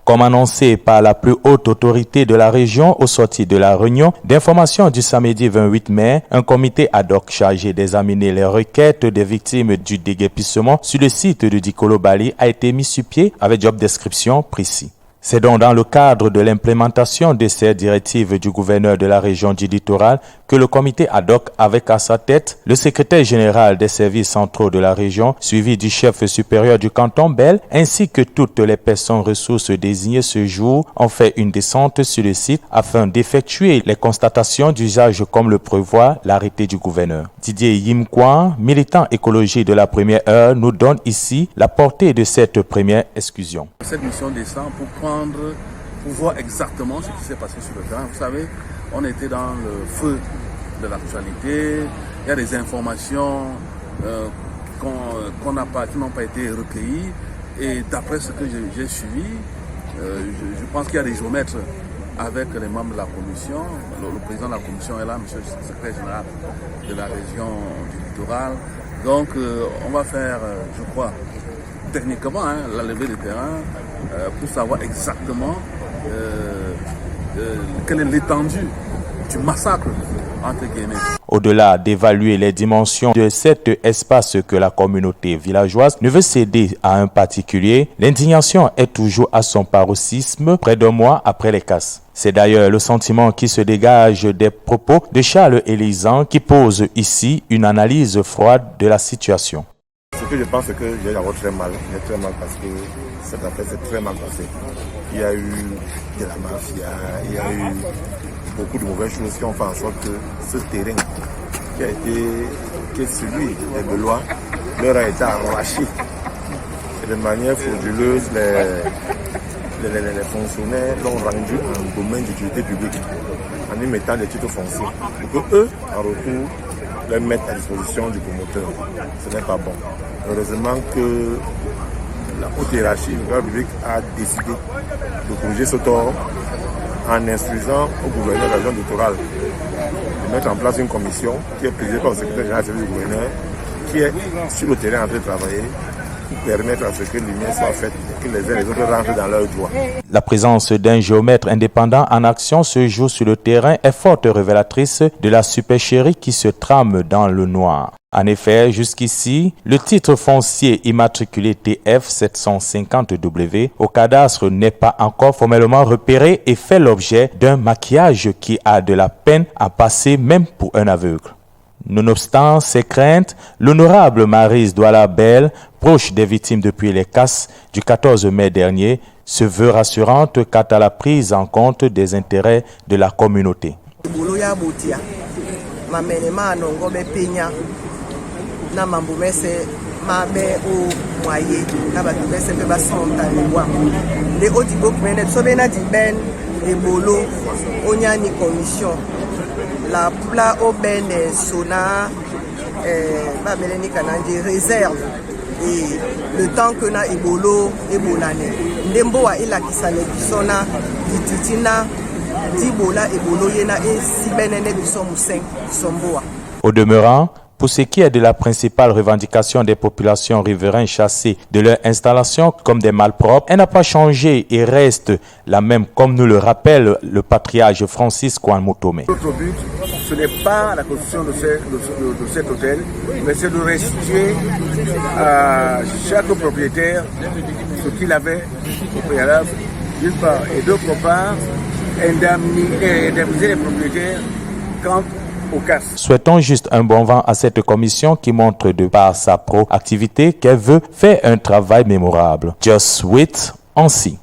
Comme annoncé par la plus haute autorité de la région au sortir de la réunion d'information du samedi 28 mai, un comité ad hoc chargé d'examiner les requêtes des victimes du déguerpissement sur le site de Dikolo Bali a été mis sur pied avec job description précis. C'est donc dans le cadre de l'implémentation de ces directives du gouverneur de la région du littoral que le comité ad hoc avec à sa tête le secrétaire général des services centraux de la région, suivi du chef supérieur du canton Bel, ainsi que toutes les personnes ressources désignées ce jour, ont fait une descente sur le site afin d'effectuer les constatations d'usage comme le prévoit l'arrêté du gouverneur. Didier Yimkwan, militant écologie de la première heure, nous donne ici la portée de cette première exclusion. Cette mission descend pour voir exactement ce qui s'est passé sur le terrain. Vous savez, on était dans le feu de l'actualité. Il y a des informations qui n'ont pas été recueillies. Et d'après ce que j'ai suivi, je pense qu'il y a des géomètres avec les membres de la commission. Le président de la commission est là, monsieur le secrétaire général de la région du littoral. Donc, on va faire, je crois, techniquement, la levée de terrain pour savoir exactement quelle est l'étendue du massacre, entre guillemets. Au-delà d'évaluer les dimensions de cet espace que la communauté villageoise ne veut céder à un particulier, l'indignation est toujours à son paroxysme près d'un mois après les casses. C'est d'ailleurs le sentiment qui se dégage des propos de Charles Elisan qui pose ici une analyse froide de la situation. Ce que je pense, c'est que j'ai d'abord très mal. J'ai très mal parce que cette affaire s'est très mal passée. Il y a eu de la mafia, il y a eu beaucoup de mauvaises choses qui ont fait en sorte que ce terrain qui est celui des Belois leur a été arraché. Et de manière frauduleuse, les fonctionnaires l'ont rendu en domaine d'utilité publique en y mettant des titres fonciers. Pour que eux, en retour, les mettre à disposition du promoteur. Ce n'est pas bon. Heureusement que la haute hiérarchie de la République a décidé de corriger ce tort en instruisant au gouverneur de la région littorale de mettre en place une commission qui est présidée par le secrétaire général du gouverneur, qui est sur le terrain en train de travailler pour permettre à ce que l'union soit faite et que les uns et les autres rentrent dans leurs droits. La présence d'un géomètre indépendant en action ce jour sur le terrain est forte révélatrice de la supercherie qui se trame dans le noir. En effet, jusqu'ici, le titre foncier immatriculé TF 750W au cadastre n'est pas encore formellement repéré et fait l'objet d'un maquillage qui a de la peine à passer même pour un aveugle. Nonobstant ces craintes, l'honorable Maryse Douala Bel, proche des victimes depuis les casses du 14 mai dernier, se veut rassurante quant à la prise en compte des intérêts de la communauté. La pla au ben sona babeleni kanandi réserve et le temps que na ibolo ebolane ndembo wa ila kisale bisona dititina dibola ebolo yena e sibenene biso museng somboa. Au demeurant, pour ce qui est de la principale revendication des populations riveraines chassées de leur installation comme des malpropres, elle n'a pas changé et reste la même comme nous le rappelle le patriarche Francis Kwan Motome. Notre but, ce n'est pas la construction de cet hôtel, mais c'est de restituer à chaque propriétaire ce qu'il avait au préalable, d'une part, et d'autre part, indemniser les propriétaires quand Souhaitons juste un bon vent à cette commission qui montre de par sa proactivité qu'elle veut faire un travail mémorable. Just wait, on see.